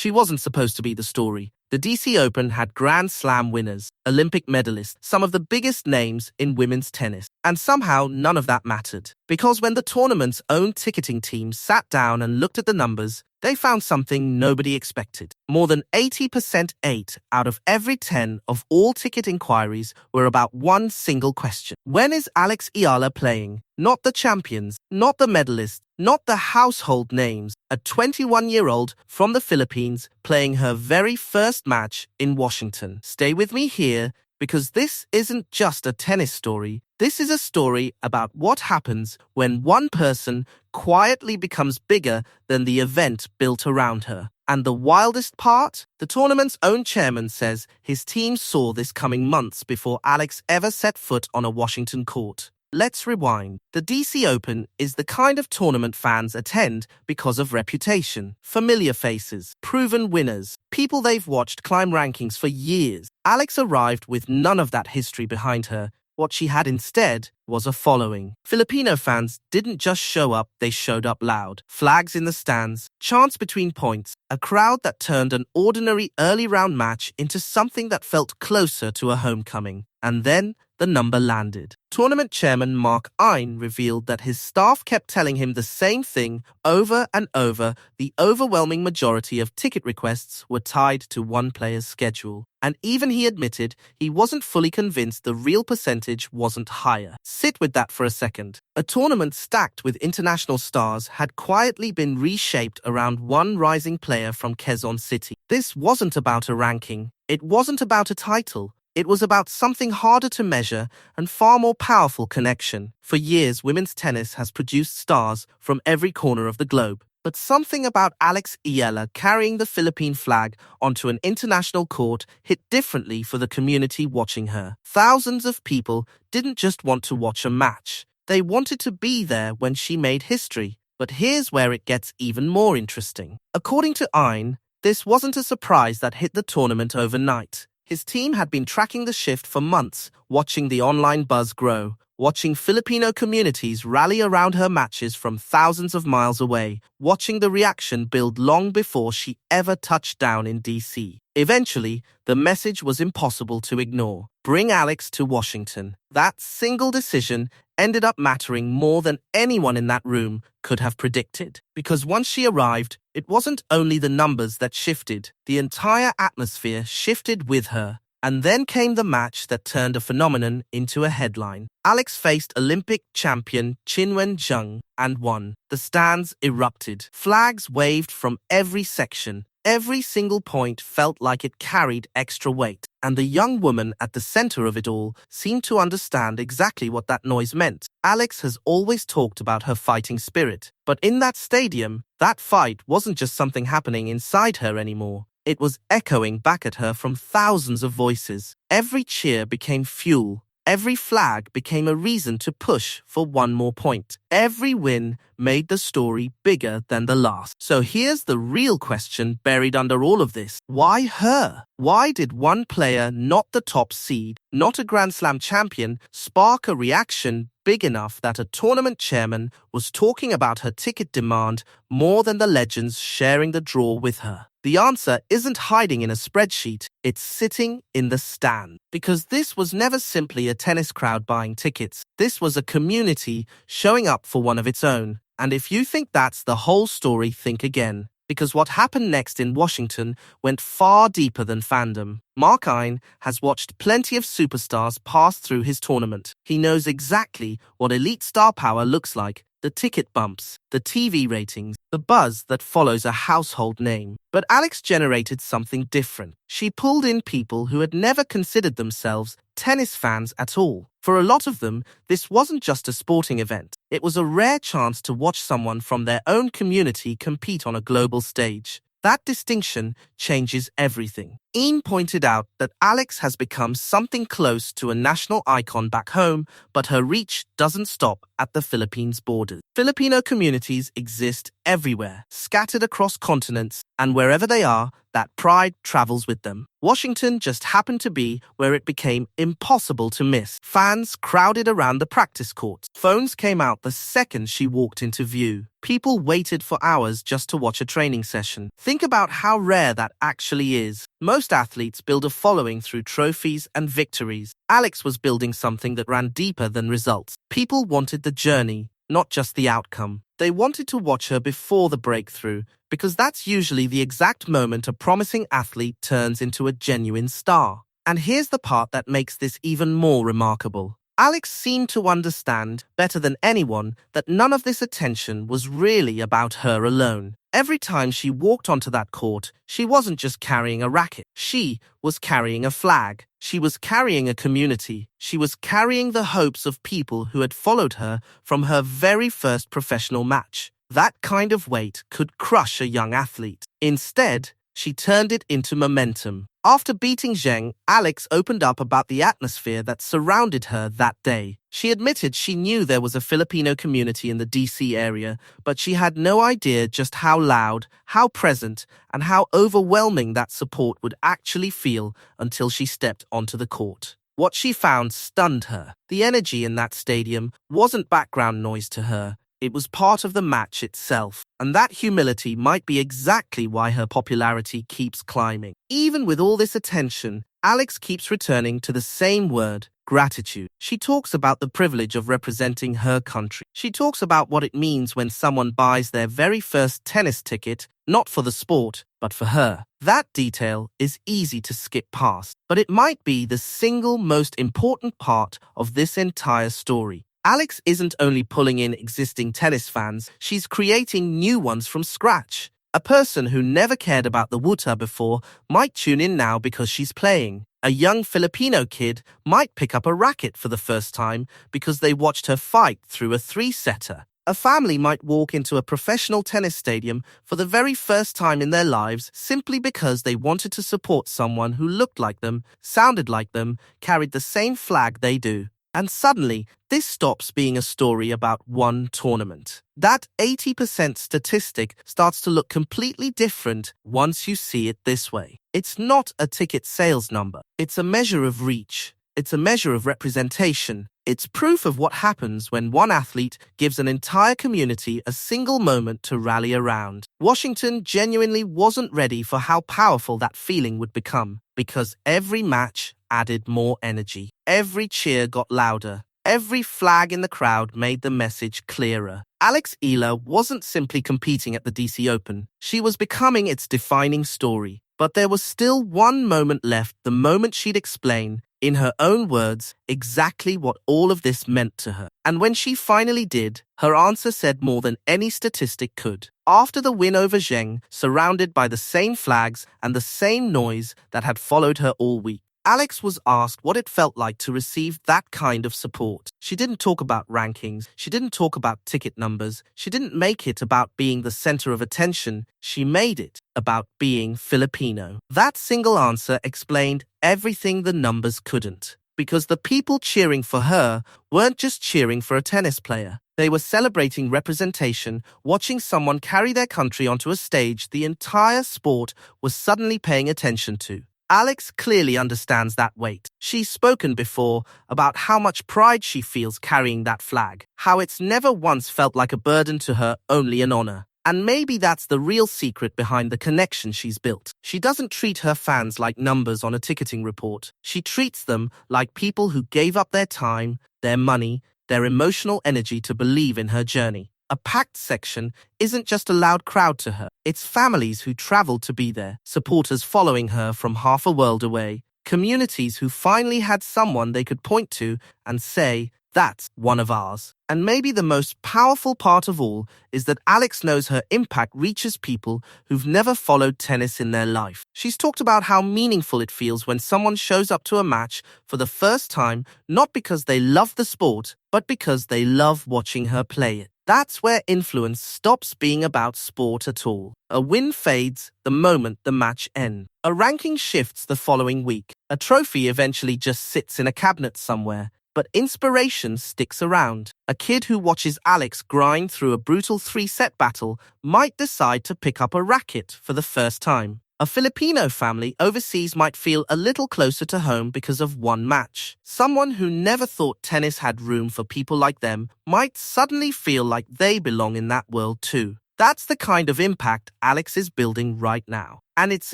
She wasn't supposed to be the story. The DC Open had Grand Slam winners, Olympic medalists, some of the biggest names in women's tennis. And somehow none of that mattered. Because when the tournament's own ticketing team sat down and looked at the numbers, they found something nobody expected. More than 80%, 8 out of every 10 of all ticket inquiries were about one single question. When is Alex Eala playing? Not the champions, not the medalists, not the household names. A 21-year-old from the Philippines playing her very first match in Washington. Stay with me here, because this isn't just a tennis story. This is a story about what happens when one person quietly becomes bigger than the event built around her. And the wildest part? The tournament's own chairman says his team saw this coming months before Alex ever set foot on a Washington court. Let's rewind. The DC Open is the kind of tournament fans attend because of reputation, familiar faces, proven winners, people they've watched climb rankings for years. Alex arrived with none of that history behind her. What she had instead was a following. Filipino fans didn't just show up, they showed up loud. Flags in the stands, chants between points, a crowd that turned an ordinary early round match into something that felt closer to a homecoming. And then the number landed. Tournament chairman Mark Ein revealed that his staff kept telling him the same thing over and over. The overwhelming majority of ticket requests were tied to one player's schedule. And even he admitted he wasn't fully convinced the real percentage wasn't higher. Sit with that for a second. A tournament stacked with international stars had quietly been reshaped around one rising player from Quezon City. This wasn't about a ranking. It wasn't about a title. It was about something harder to measure and far more powerful: connection. For years, women's tennis has produced stars from every corner of the globe. But something about Alex Eala carrying the Philippine flag onto an international court hit differently for the community watching her. Thousands of people didn't just want to watch a match. They wanted to be there when she made history. But here's where it gets even more interesting. According to Ein, this wasn't a surprise that hit the tournament overnight. His team had been tracking the shift for months, watching the online buzz grow, watching Filipino communities rally around her matches from thousands of miles away, watching the reaction build long before she ever touched down in DC. Eventually, the message was impossible to ignore. Bring Alex to Washington. That single decision ended up mattering more than anyone in that room could have predicted. Because once she arrived, it wasn't only the numbers that shifted. The entire atmosphere shifted with her. And then came the match that turned a phenomenon into a headline. Alex faced Olympic champion Chinwen Zheng and won. The stands erupted. Flags waved from every section. Every single point felt like it carried extra weight. And the young woman at the center of it all seemed to understand exactly what that noise meant. Alex has always talked about her fighting spirit. But in that stadium, that fight wasn't just something happening inside her anymore. It was echoing back at her from thousands of voices. Every cheer became fuel. Every flag became a reason to push for one more point. Every win made the story bigger than the last. So here's the real question buried under all of this. Why her? Why did one player, not the top seed, not a Grand Slam champion, spark a reaction big enough that a tournament chairman was talking about her ticket demand more than the legends sharing the draw with her? The answer isn't hiding in a spreadsheet, it's sitting in the stand. Because this was never simply a tennis crowd buying tickets. This was a community showing up for one of its own. And if you think that's the whole story, think again. Because what happened next in Washington went far deeper than fandom. Mark Ein has watched plenty of superstars pass through his tournament. He knows exactly what elite star power looks like. The ticket bumps, the TV ratings, the buzz that follows a household name. But Alex generated something different. She pulled in people who had never considered themselves tennis fans at all. For a lot of them, this wasn't just a sporting event. It was a rare chance to watch someone from their own community compete on a global stage. That distinction changes everything. Ian pointed out that Alex has become something close to a national icon back home, but her reach doesn't stop at the Philippines' borders. Filipino communities exist everywhere, scattered across continents, and wherever they are, that pride travels with them. Washington just happened to be where it became impossible to miss. Fans crowded around the practice courts. Phones came out the second she walked into view. People waited for hours just to watch a training session. Think about how rare that actually is. Most athletes build a following through trophies and victories. Alex was building something that ran deeper than results. People wanted the journey, not just the outcome. They wanted to watch her before the breakthrough, because that's usually the exact moment a promising athlete turns into a genuine star. And here's the part that makes this even more remarkable. Alex seemed to understand, better than anyone, that none of this attention was really about her alone. Every time she walked onto that court, she wasn't just carrying a racket. She was carrying a flag. She was carrying a community. She was carrying the hopes of people who had followed her from her very first professional match. That kind of weight could crush a young athlete. Instead, she turned it into momentum. After beating Zheng, Alex opened up about the atmosphere that surrounded her that day. She admitted she knew there was a Filipino community in the DC area, but she had no idea just how loud, how present, and how overwhelming that support would actually feel until she stepped onto the court. What she found stunned her. The energy in that stadium wasn't background noise to her. It was part of the match itself, and that humility might be exactly why her popularity keeps climbing. Even with all this attention, Alex keeps returning to the same word, gratitude. She talks about the privilege of representing her country. She talks about what it means when someone buys their very first tennis ticket, not for the sport, but for her. That detail is easy to skip past, but it might be the single most important part of this entire story. Alex isn't only pulling in existing tennis fans, she's creating new ones from scratch. A person who never cared about the wuta before might tune in now because she's playing. A young Filipino kid might pick up a racket for the first time because they watched her fight through a three-setter. A family might walk into a professional tennis stadium for the very first time in their lives simply because they wanted to support someone who looked like them, sounded like them, carried the same flag they do. And suddenly, this stops being a story about one tournament. That 80% statistic starts to look completely different once you see it this way. It's not a ticket sales number. It's a measure of reach. It's a measure of representation. It's proof of what happens when one athlete gives an entire community a single moment to rally around. Washington genuinely wasn't ready for how powerful that feeling would become, because every match added more energy. Every cheer got louder. Every flag in the crowd made the message clearer. Alex Eala wasn't simply competing at the DC Open. She was becoming its defining story. But there was still one moment left, the moment she'd explain, in her own words, exactly what all of this meant to her. And when she finally did, her answer said more than any statistic could. After the win over Zheng, surrounded by the same flags and the same noise that had followed her all week, Alex was asked what it felt like to receive that kind of support. She didn't talk about rankings. She didn't talk about ticket numbers. She didn't make it about being the center of attention. She made it about being Filipino. That single answer explained everything the numbers couldn't. Because the people cheering for her weren't just cheering for a tennis player. They were celebrating representation, watching someone carry their country onto a stage the entire sport was suddenly paying attention to. Alex clearly understands that weight. She's spoken before about how much pride she feels carrying that flag, how it's never once felt like a burden to her, only an honor. And maybe that's the real secret behind the connection she's built. She doesn't treat her fans like numbers on a ticketing report. She treats them like people who gave up their time, their money, their emotional energy to believe in her journey. A packed section isn't just a loud crowd to her. It's families who traveled to be there, supporters following her from half a world away, communities who finally had someone they could point to and say, that's one of ours. And maybe the most powerful part of all is that Alex knows her impact reaches people who've never followed tennis in their life. She's talked about how meaningful it feels when someone shows up to a match for the first time, not because they love the sport, but because they love watching her play it. That's where influence stops being about sport at all. A win fades the moment the match ends. A ranking shifts the following week. A trophy eventually just sits in a cabinet somewhere. But inspiration sticks around. A kid who watches Alex grind through a brutal 3-set battle might decide to pick up a racket for the first time. A Filipino family overseas might feel a little closer to home because of one match. Someone who never thought tennis had room for people like them might suddenly feel like they belong in that world too. That's the kind of impact Alex is building right now. And it's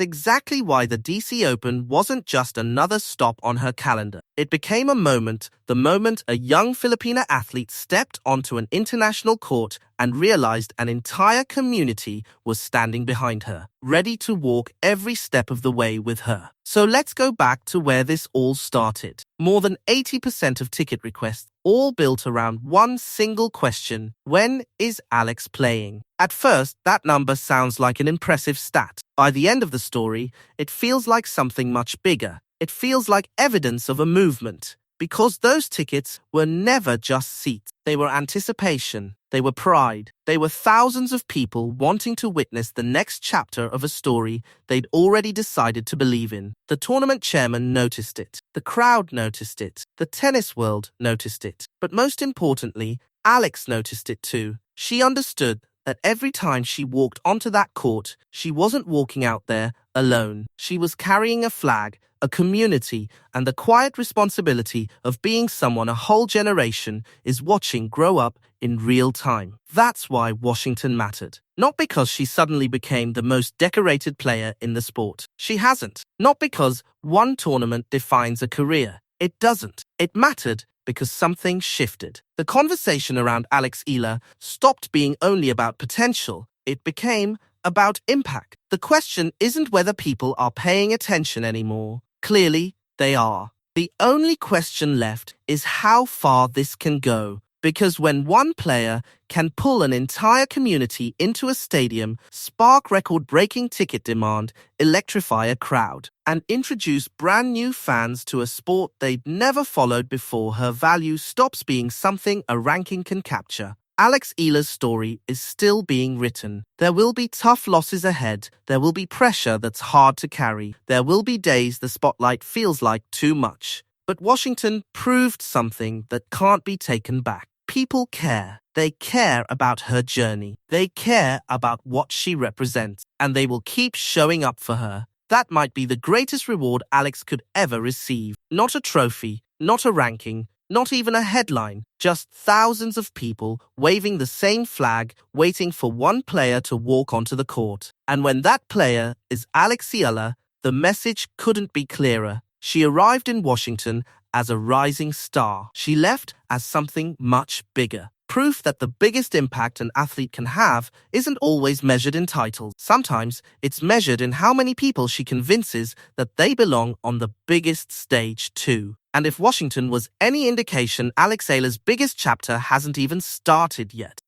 exactly why the DC Open wasn't just another stop on her calendar. It became a moment, the moment a young Filipina athlete stepped onto an international court and realized an entire community was standing behind her, ready to walk every step of the way with her. So let's go back to where this all started. More than 80% of ticket requests all built around one single question: when is Alex playing? At first, that number sounds like an impressive stat. By the end of the story, it feels like something much bigger. It feels like evidence of a movement. Because those tickets were never just seats. They were anticipation. They were pride. They were thousands of people wanting to witness the next chapter of a story they'd already decided to believe in. The tournament chairman noticed it. The crowd noticed it. The tennis world noticed it. But most importantly, Alex noticed it too. She understood that every time she walked onto that court, she wasn't walking out there alone. She was carrying a flag, a community, and the quiet responsibility of being someone a whole generation is watching grow up in real time. That's why Washington mattered. Not because she suddenly became the most decorated player in the sport. She hasn't. Not because one tournament defines a career. It doesn't. It mattered because something shifted. The conversation around Alex Eala stopped being only about potential. It became about impact. The question isn't whether people are paying attention anymore. Clearly, they are. The only question left is how far this can go. Because when one player can pull an entire community into a stadium, spark record-breaking ticket demand, electrify a crowd, and introduce brand new fans to a sport they'd never followed before, her value stops being something a ranking can capture. Alex Eala's story is still being written. There will be tough losses ahead. There will be pressure that's hard to carry. There will be days the spotlight feels like too much. But Washington proved something that can't be taken back. People care. They care about her journey. They care about what she represents. And they will keep showing up for her. That might be the greatest reward Alex could ever receive. Not a trophy, not a ranking, not even a headline, just thousands of people waving the same flag, waiting for one player to walk onto the court. And when that player is Alex Eala, the message couldn't be clearer. She arrived in Washington as a rising star. She left as something much bigger. Proof that the biggest impact an athlete can have isn't always measured in titles. Sometimes it's measured in how many people she convinces that they belong on the biggest stage too. And if Washington was any indication, Alex Eala's biggest chapter hasn't even started yet.